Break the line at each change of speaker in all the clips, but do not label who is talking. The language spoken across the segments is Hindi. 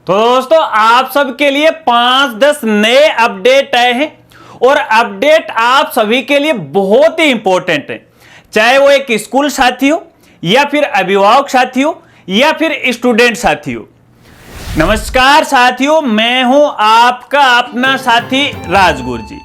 तो दोस्तों आप सबके लिए 5-10 नए अपडेट आए हैं और अपडेट आप सभी के लिए बहुत ही इंपॉर्टेंट है, चाहे वो एक स्कूल साथी हो या फिर अभिभावक साथी हो या फिर स्टूडेंट साथी हो। नमस्कार साथियों, मैं हूं आपका अपना साथी राजगुरु जी।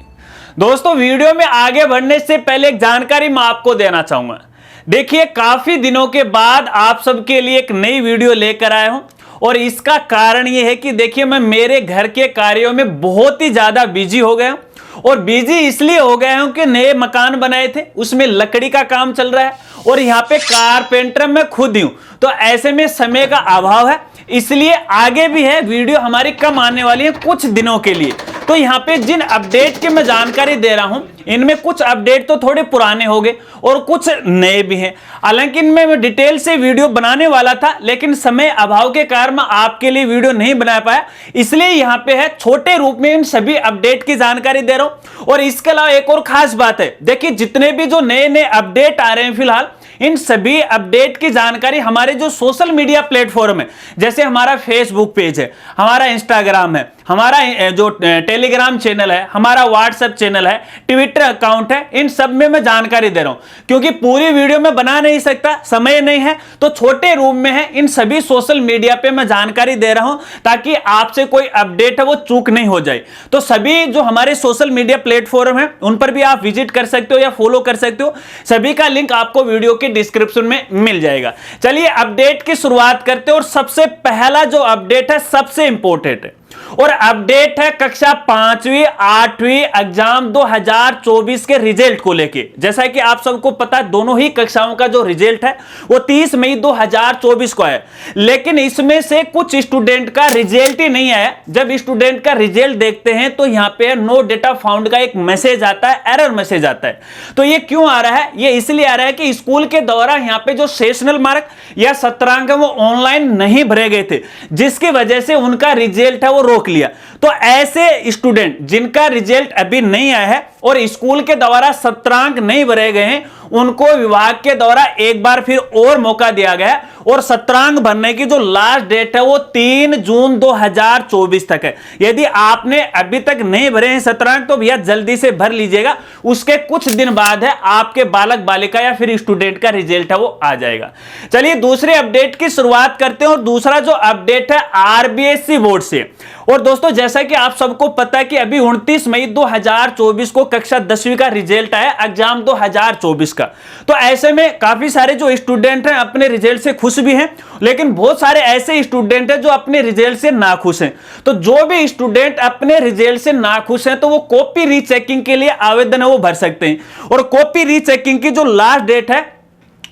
दोस्तों वीडियो में आगे बढ़ने से पहले एक जानकारी मैं आपको देना चाहूंगा। देखिए काफी दिनों के बाद आप सबके लिए एक नई वीडियो लेकर आया हूं और इसका कारण यह है कि देखिए मैं मेरे घर के कार्यों में बहुत ही ज्यादा बिजी हो गया हूं और बिजी इसलिए हो गया हूं कि नए मकान बनाए थे, उसमें लकड़ी का काम चल रहा है और यहाँ पे कारपेंटर मैं खुद ही हूं, तो ऐसे में समय का अभाव है, इसलिए आगे भी है वीडियो हमारी कम आने वाली है कुछ दिनों के लिए। तो यहाँ पे जिन अपडेट की मैं जानकारी दे रहा हूं इनमें कुछ अपडेट तो थोड़े पुराने हो गए और कुछ नए भी हैं। हालांकि इनमें मैं डिटेल से वीडियो बनाने वाला था, लेकिन समय अभाव के कारण मैं आपके लिए वीडियो नहीं बना पाया, इसलिए यहाँ पे है छोटे रूप में इन सभी अपडेट की जानकारी दे रहा हूं। और इसके अलावा एक और खास बात है, देखिए जितने भी जो नए नए अपडेट आ रहे हैं फिलहाल इन सभी अपडेट की जानकारी हमारे जो सोशल मीडिया प्लेटफॉर्म है, जैसे हमारा फेसबुक पेज है, हमारा इंस्टाग्राम है, हमारा जो टेलीग्राम चैनल है, हमारा व्हाट्सएप चैनल है, ट्विटर अकाउंट है, इन सब में मैं जानकारी दे रहा हूं। क्योंकि पूरी वीडियो में बना नहीं सकता, समय नहीं है, तो छोटे रूप में है इन सभी सोशल मीडिया पे मैं जानकारी दे रहा हूं ताकि आपसे कोई अपडेट है वो चूक नहीं हो जाए। तो सभी जो हमारे सोशल मीडिया प्लेटफॉर्म है उन पर भी आप विजिट कर सकते हो या फॉलो कर सकते हो, सभी का लिंक आपको वीडियो के डिस्क्रिप्शन में मिल जाएगा। चलिए अपडेट की शुरुआत करते हैं और सबसे पहला जो अपडेट है सबसे इंपॉर्टेंट है और अपडेट है कक्षा 5वीं 8वीं एग्जाम 2024 के रिजल्ट को लेके। जैसा कि आप सबको पता है दोनों ही कक्षाओं का जो रिजल्ट है वो 30 मई 2024 को है, लेकिन इसमें से कुछ स्टूडेंट का रिजल्ट ही नहीं आया। जब स्टूडेंट का रिजल्ट देखते हैं तो यहां पे नो डेटा फाउंड का एक मैसेज आता है, एरर मैसेज आता है। तो ये क्यों आ रहा है? ये इसलिए आ रहा है कि स्कूल के दौरान यहां पे जो सेशनल मार्क या सत्रांक है वो ऑनलाइन नहीं भरे गए थे, जिसकी वजह से उनका रिजल्ट है वो रोक लिया। तो ऐसे स्टूडेंट जिनका रिजल्ट अभी नहीं आया है और स्कूल के द्वारा सत्रांक नहीं भरे गए हैं उनको विभाग के द्वारा एक बार फिर और मौका दिया गया और सत्रांक भरने की जो लास्ट डेट है वो 3 जून 2024 तक है। यदि आपने अभी तक नहीं भरे हैं सत्रांक तो भैया जल्दी से भर लीजिएगा, उसके कुछ दिन बाद है आपके बालक बालिका या फिर स्टूडेंट का रिजल्ट है वो आ जाएगा। चलिए दूसरे अपडेट की शुरुआत करते हैं और दूसरा जो अपडेट है आरबीएसई बोर्ड से। और दोस्तों जैसा कि आप सबको पता है कि अभी 29 मई 2024 को कक्षा 10वीं का रिजल्ट आया एग्जाम 2024 का। तो ऐसे में काफी सारे जो स्टूडेंट हैं अपने रिजल्ट से खुश भी हैं, लेकिन बहुत सारे ऐसे स्टूडेंट हैं जो अपने रिजल्ट से नाखुश हैं। तो जो भी स्टूडेंट अपने रिजल्ट से नाखुश हैं तो वो कॉपी रीचेकिंग के लिए आवेदन है वो भर सकते हैं और कॉपी रीचेकिंग की जो लास्ट डेट है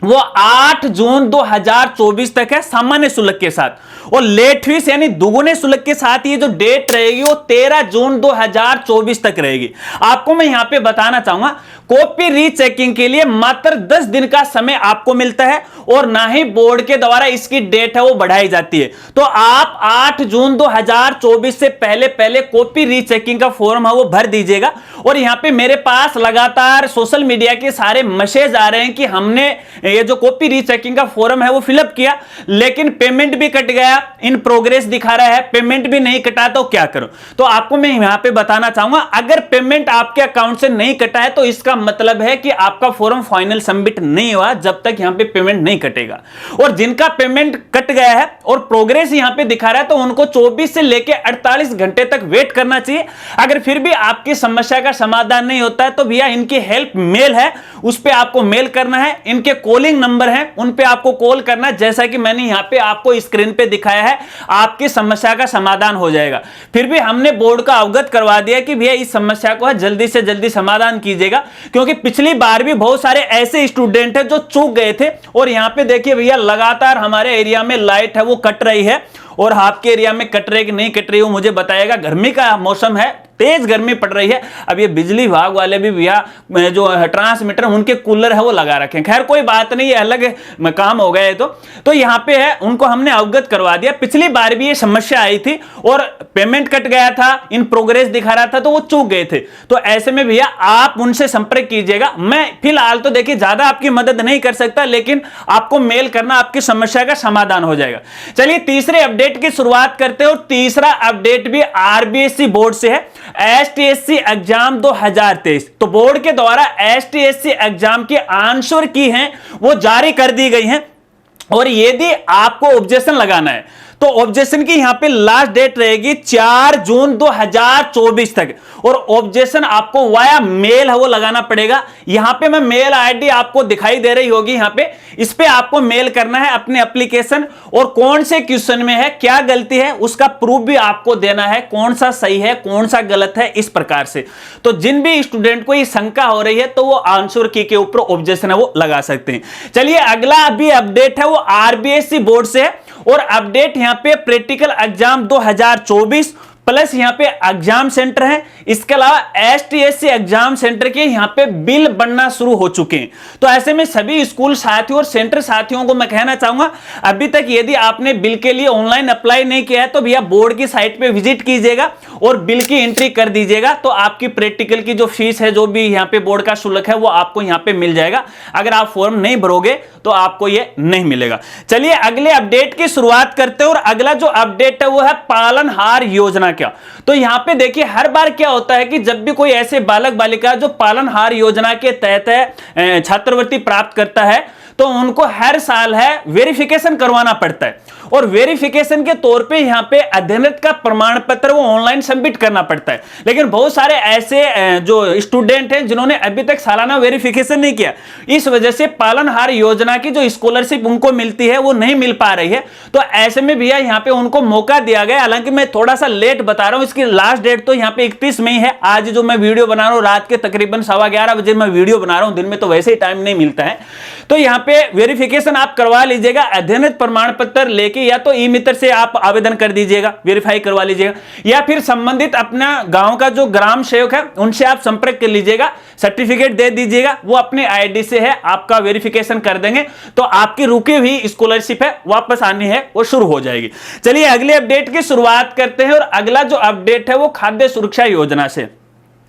वो 8 जून 2024 तक है सामान्य शुल्क के साथ, और लेट फीस यानी दुगुने शुल्क के साथ ये जो डेट रहेगी वो 13 जून 2024 तक रहेगी। आपको मैं यहां पे बताना चाहूंगा कॉपी रीचेकिंग के लिए मात्र 10 दिन का समय आपको मिलता है और ना ही बोर्ड के द्वारा इसकी डेट है वो बढ़ाई जाती है। तो आप 8 जून 2024 से पहले पहले कॉपी रीचेकिंग का फॉर्म है वो भर दीजिएगा। और यहां पे मेरे पास लगातार सोशल मीडिया के सारे मैसेज आ रहे हैं कि हमने ये जो कॉपी रीचेकिंग का फॉर्म है वो फिलअप किया लेकिन पेमेंट भी कट गया, इन प्रोग्रेस दिखा रहा है, पेमेंट भी नहीं कटा तो क्या करूं? तो आपको मैं यहां पे बताना चाहूंगा अगर पेमेंट आपके अकाउंट से नहीं कटा है तो इसका मतलब है कि आपका फॉर्म फाइनल सबमिट नहीं हुआ जब तक यहां पे पेमेंट नहीं कटेगा। और जिनका पेमेंट कट गया है और प्रोग्रेस यहां पे दिखा रहा है तो उनको 24 से लेकर 48 घंटे तक वेट करना चाहिए। अगर फिर भी आपकी समस्या का समाधान नहीं होता है तो भैया इनकी हेल्प मेल है, उस पर आपको मेल करना है, इनके कॉलिंग नंबर है उन पे आपको कॉल करना है, जैसा कि मैंने यहां पे आपको स्क्रीन पे दिखाया है, आपकी समस्या का समाधान हो जाएगा। फिर भी हमने बोर्ड का अवगत करवा दिया कि भैया इस समस्या को जल्दी से जल्दी समाधान कीजिएगा, क्योंकि पिछली बार भी बहुत सारे ऐसे स्टूडेंट हैं जो चूक गए थे। और यहां पे देखिए भैया लगातार हमारे एरिया में लाइट है वो कट रही है, और आपके एरिया में कट रही कि नहीं कट रही हो मुझे बताइएगा। गर्मी का मौसम है, तेज गर्मी पड़ रही है। अब ये बिजली विभाग वाले भी भैया जो ट्रांसमीटर उनके कूलर है वो लगा रखे हैं। खैर कोई बात नहीं, ये अलग काम हो गए। तो यहाँ पे है उनको हमने अवगत करवा दिया। पिछली बार भी ये समस्या आई थी और पेमेंट कट गया था, इन प्रोग्रेस दिखा रहा था तो वो चूक गए थे। तो ऐसे में भैया आप उनसे संपर्क कीजिएगा। मैं फिलहाल तो देखिए ज्यादा आपकी मदद नहीं कर सकता, लेकिन आपको मेल करना, आपकी समस्या का समाधान हो जाएगा। चलिए तीसरे अपडेट की शुरुआत करते हैं और तीसरा अपडेट भी आरबीएसई बोर्ड से है। एसटीएससी एग्जाम 2023, तो बोर्ड के द्वारा एसटीएससी एग्जाम की आंसर की हैं वो जारी कर दी गई हैं। और यदि आपको ऑब्जेक्शन लगाना है तो ऑब्जेक्शन की यहां पे लास्ट डेट रहेगी 4 जून 2024 तक। और ऑब्जेक्शन आपको वाया मेल है वो लगाना पड़ेगा। यहां पे मैं मेल आईडी आपको दिखाई दे रही होगी, यहां पे इस पे आपको मेल करना है अपने एप्लीकेशन, और कौन से क्वेश्चन में है, क्या गलती है, उसका प्रूफ भी आपको देना है, कौन सा सही है कौन सा गलत है, इस प्रकार से। तो जिन भी स्टूडेंट को ये शंका हो रही है तो वो आंसर की के ऊपर ऑब्जेक्शन है वो लगा सकते हैं। चलिए अगला अभी अपडेट है वो आरबीएसई बोर्ड से है। और अपडेट यहां पे प्रैक्टिकल एग्जाम 2024 प्लस यहां पे एग्जाम सेंटर है। इसके अलावा एसटीएससी एग्जाम सेंटर के यहां पे बिल बनना शुरू हो चुके हैं। तो ऐसे में सभी स्कूल साथियों और सेंटर साथियों को मैं कहना चाहूंगा, अभी तक यदि आपने बिल के लिए ऑनलाइन अप्लाई नहीं किया है तो भैया बोर्ड की साइट पे विजिट कीजिएगा और बिल की एंट्री कर दीजिएगा। तो आपकी प्रैक्टिकल की जो फीस है, जो भी यहाँ पे बोर्ड का शुल्क है, वो आपको यहाँ पे मिल जाएगा। अगर आप फॉर्म नहीं भरोगे तो आपको ये नहीं मिलेगा। चलिए अगले अपडेट की शुरुआत करते हैं और अगला जो अपडेट है वो है पालनहार योजना। क्या तो यहां पे देखिए हर बार क्या होता है कि जब भी कोई ऐसे बालक बालिका जो पालनहार योजना के तहत छात्रवृत्ति प्राप्त करता है तो उनको हर साल है वेरिफिकेशन करवाना पड़ता है। और वेरिफिकेशन के तौर पे यहां पे अध्ययनरत का प्रमाण पत्र वो ऑनलाइन सबमिट करना पड़ता है। लेकिन बहुत सारे ऐसे जो स्टूडेंट हैं जिन्होंने अभी तक सालाना वेरिफिकेशन नहीं किया, इस वजह से पालनहार योजना की जो स्कॉलरशिप उनको मिलती है वो नहीं मिल पा रही है। तो ऐसे में भैया यहाँ पे उनको मौका दिया गया। हालांकि मैं थोड़ा सा लेट बता रहा हूं, इसकी लास्ट डेट तो यहाँ पे 31 मई है। आज जो मैं वीडियो बना रहा हूं रात के तकरीबन 11:15 बजे मैं वीडियो बना रहा हूं, दिन में तो वैसे ही टाइम नहीं मिलता है। तो यहाँ पे वेरिफिकेशन आप करवा लीजिएगा। अध्ययनरत प्रमाण पत्र लेके या तो ई मित्र से आप आवेदन कर दीजिएगा, वेरीफाई करवा लीजिएगा, या फिर संबंधित अपना गांव का जो ग्राम सेवक है उनसे आप संपर्क कर लीजिएगा, सर्टिफिकेट दे दीजिएगा, वो अपने आईडी से है आपका वेरिफिकेशन कर देंगे। तो आपकी रुकी हुई स्कॉलरशिप है वापस आनी है वो शुरू हो जाएगी। चलिए अगले अपडेट की शुरुआत करते हैं और अगला जो अपडेट है वो खाद्य सुरक्षा योजना से।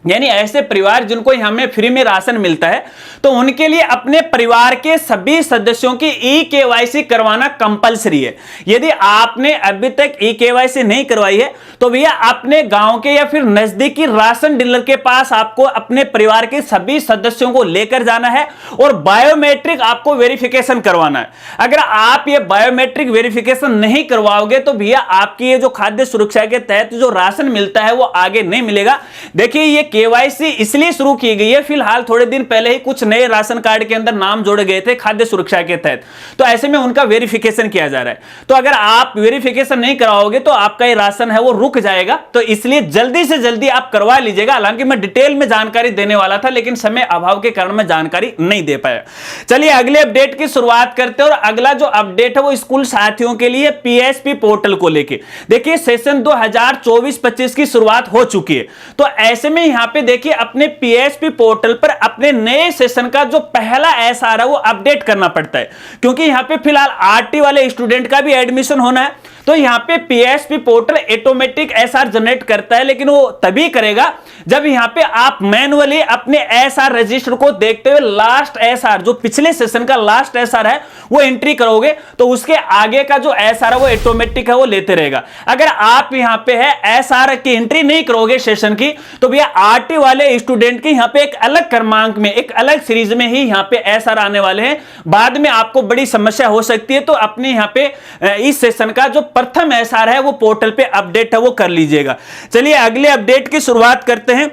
यानी ऐसे परिवार जिनको यहां में फ्री में राशन मिलता है तो उनके लिए अपने परिवार के सभी सदस्यों की ई-केवाईसी करवाना कंपलसरी है। यदि आपने अभी तक ई-केवाईसी नहीं करवाई है तो भैया अपने गांव के या फिर नजदीकी राशन डीलर के पास आपको अपने परिवार के सभी सदस्यों को लेकर जाना है और बायोमेट्रिक आपको वेरिफिकेशन करवाना है। अगर आप ये बायोमेट्रिक वेरिफिकेशन नहीं करवाओगे तो भैया आपकी ये जो खाद्य सुरक्षा के तहत जो राशन मिलता है वो आगे नहीं मिलेगा। देखिए ये केवाईसी इसलिए शुरू की गई है, फिलहाल थोड़े दिन पहले ही कुछ नए राशन कार्ड के अंदर नाम जोड़े गए थे खाद्य सुरक्षा के तहत, तो ऐसे में उनका वेरिफिकेशन किया जा रहा है। तो अगर आप वेरिफिकेशन नहीं कराओगे तो आपका ये राशन है वो रुक जाएगा। तो इसलिए जल्दी से जल्दी आप करवा लीजिएगा। हालांकि मैं डिटेल में जानकारी देने वाला था लेकिन समय अभाव के कारण मैं जानकारी नहीं दे पाया। चलिए अगले अपडेट की शुरुआत करते हैं और अगला जो अपडेट है वो स्कूल साथियों के लिए पीएसपी पोर्टल को लेकर। देखिए सेशन 2024-25 की शुरुआत हो चुकी है। तो ऐसे में यहां पे देखिए अपने पीएसपी पोर्टल पर अपने नए सेशन का जो पहला एसआर है वो अपडेट करना पड़ता है, क्योंकि यहां पे फिलहाल आरटी वाले स्टूडेंट का भी एडमिशन होना है। तो यहां पे PSP portal automatic SR generate करता है, लेकिन वो तभी करेगा जब यहां पे आप मैन्युअली अपने एसआर रजिस्टर को देखते हुए लास्ट एसआर जो पिछले सेशन का लास्ट एसआर है वो एंट्री करोगे तो उसके आगे का जो एसआर है वो ऑटोमेटिक है वो लेते रहेगा। अगर आप यहां पे है एसआर की एंट्री नहीं करोगे सेशन की तो भैया आरटी वाले स्टूडेंट की यहां पे एक अलग क्रमांक में एक अलग सीरीज में ही यहां पे एसआर आने वाले हैं। बाद में आपको बड़ी समस्या हो सकती है। तो अपने यहां पे इस सेशन का जो प्रथम एसआर है वो पोर्टल पे अपडेट है वो कर लीजिएगा। चलिए अगले अपडेट की शुरुआत करते हैं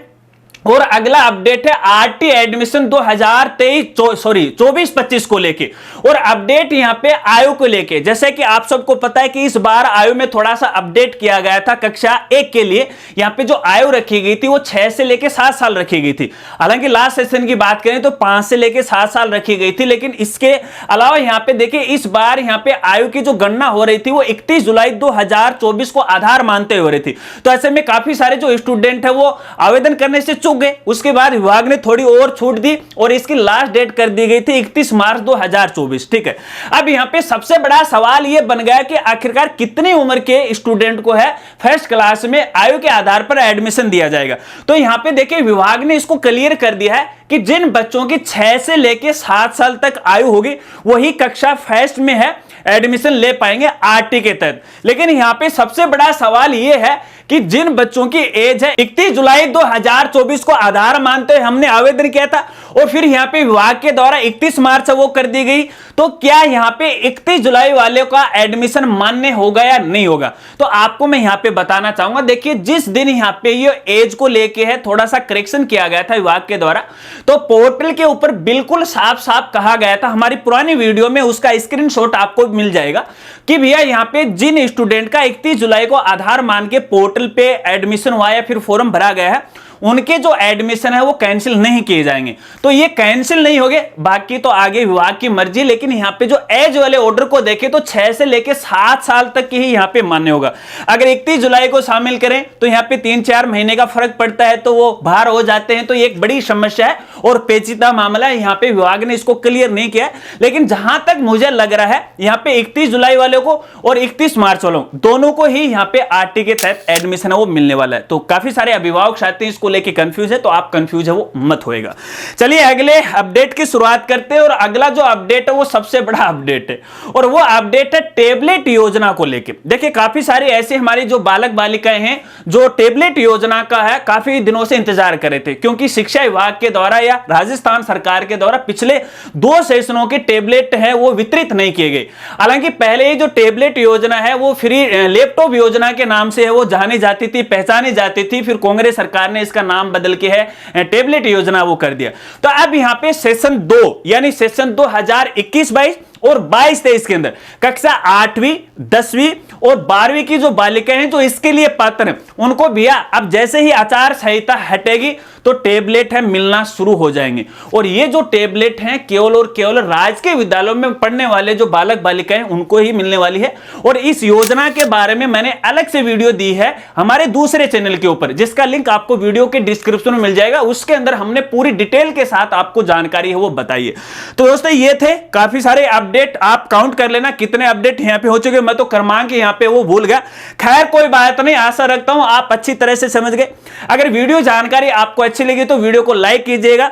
और अगला अपडेट है आरटी एडमिशन 24-25 को लेके, और अपडेट यहां पे आयु को लेके। जैसे कि आप सबको पता है कि इस बार आयु में थोड़ा सा अपडेट किया गया था। कक्षा 1 के लिए यहां पे जो आयु रखी गई थी वो 6 से लेके 7 साल रखी गई थी। हालांकि लास्ट सेशन की बात करें तो 5 से लेके 7 साल रखी गई थी, लेकिन इसके अलावा यहां पे देखिए इस बार यहां पे आयु की जो गणना हो रही थी वो 31 जुलाई 2024 को आधार मानते हुए रही थी। तो ऐसे में काफी सारे जो स्टूडेंट है वो आवेदन करने से चूक गए। उसके बाद विभाग ने थोड़ी और छूट दी और इसकी लास्ट डेट कर दी गई थी 31 मार्च 2024। ठीक है, अब यहां पे सबसे बड़ा सवाल यह बन गया कि आखिरकार कितनी उम्र के स्टूडेंट को है फर्स्ट क्लास में आयु के आधार पर एडमिशन दिया जाएगा। तो यहां पे देखिए विभाग ने इसको क्लियर कर दिया है कि जिन बच्चों की 6 से लेके 7 साल तक आयु होगी वही कक्षा फर्स्ट में है एडमिशन ले पाएंगे आरटी के तहत। लेकिन यहां पे सबसे बड़ा सवाल यह है कि जिन बच्चों की एज है 31 जुलाई 2024 को आधार मानते हुए हमने आवेदन किया था और फिर यहां पे विभाग के द्वारा 31 मार्च वो कर दी गई, तो क्या यहां पे 31 जुलाई वाले का एडमिशन मान्य होगा या नहीं होगा? तो आपको मैं यहां पे बताना चाहूंगा। देखिए जिस दिन यहां पे ये एज को लेके है थोड़ा सा करेक्शन किया गया था विभाग के द्वारा, तो पोर्टल के ऊपर बिल्कुल साफ साफ कहा गया था, हमारी पुरानी वीडियो में उसका स्क्रीनशॉट आपको मिल जाएगा कि भैया यहां पे जिन स्टूडेंट का 31 जुलाई को आधार मान के पोर्टल पे एडमिशन हुआ या फिर फॉर्म भरा गया है उनके जो एडमिशन है वो कैंसिल नहीं किए जाएंगे। तो ये कैंसिल नहीं होंगे, बाकी तो आगे विभाग की मर्जी। लेकिन यहां पे जो एज वाले ऑर्डर को देखें तो 6 से लेके 7 साल तक की ही यहां पे मान्य होगा। अगर 31 जुलाई को शामिल करें तो यहां पे 3-4 महीने का फर्क पड़ता है तो वो बाहर हो जाते हैं, तो ये एक बड़ी समस्या है और पेचीदा मामला है। यहां पे विभाग ने इसको क्लियर नहीं किया है, लेकिन जहां तक मुझे लग रहा है यहां पे 31 जुलाई वाले को और 31 मार्च वालों दोनों को ही यहां पे आरटी के तहत एडमिशन है वो मिलने वाला है। तो काफी सारे अभिभावक साथी इसको लेके कंफ्यूज है, तो आप कंफ्यूज है वो मत होएगा। चलिए अगले अपडेट की शुरुआत करते हैं, और अगला जो अपडेट है वो सबसे बड़ा अपडेट है और वो अपडेट है टेबलेट योजना को लेके। देखिए काफी सारे ऐसे हमारी जो बालक बालिकाएं हैं जो टेबलेट योजना का है काफी दिनों से इंतजार कर रहे थे, क्योंकि शिक्षा विभाग के द्वारा या राजस्थान सरकार के द्वारा पिछले 2 सेशनों के टेबलेट है वो वितरित नहीं किए गए। हालांकि पहले ही जो टेबलेट योजना है वो फ्री लैपटॉप योजना के नाम से है वो जानी जाती थी, पहचानी जाती थी। फिर कांग्रेस सरकार ने इसका नाम बदल के है टेबलेट योजना वो कर दिया। तो अब यहां पे सेशन 2 यानी सेशन 2021-22 और 22-23 के अंदर कक्षा 8वीं 10वीं और 12वीं की जो बालिकाएं हैं जो इसके लिए पात्र हैं उनको भैया अब जैसे ही आचार संहिता हटेगी तो टेबलेट है मिलना शुरू हो जाएंगे। और ये जो टेबलेट हैं केवल और केवल राजकीय विद्यालयों में पढ़ने वाले जो बालक बालिकाएं उनको ही मिलने वाली है। और इस योजना के बारे में मैंने अलग से वीडियो दी है हमारे दूसरे चैनल के ऊपर, जिसका लिंक आपको वीडियो के डिस्क्रिप्शन में मिल जाएगा। उसके अंदर हमने पूरी डिटेल के साथ आपको जानकारी है वो बताई है। तो दोस्तों ये थे काफी सारे अपडेट, आप काउंट कर लेना कितने अपडेट यहां पे हो चुके। मैं तो क्रमांक यहां पे वो भूल गया, खैर कोई बात नहीं। आशा रखता हूं आप अच्छी तरह से समझ गए। अगर वीडियो जानकारी आपको अच्छी लगी तो वीडियो को लाइक कीजिएगा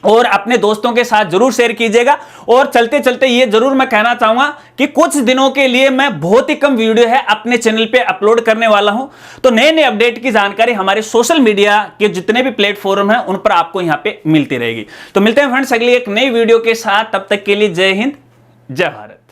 और अपने दोस्तों के साथ जरूर शेयर कीजिएगा। और चलते चलते ये जरूर मैं कहना चाहूंगा कि कुछ दिनों के लिए मैं बहुत ही कम वीडियो है अपने चैनल पे अपलोड करने वाला हूं। तो नए नए अपडेट की जानकारी हमारे सोशल मीडिया के जितने भी प्लेटफॉर्म हैं उन पर आपको यहां पे मिलती रहेगी। तो मिलते हैं फ्रेंड्स अगली एक नई वीडियो के साथ, तब तक के लिए जय हिंद जय भारत।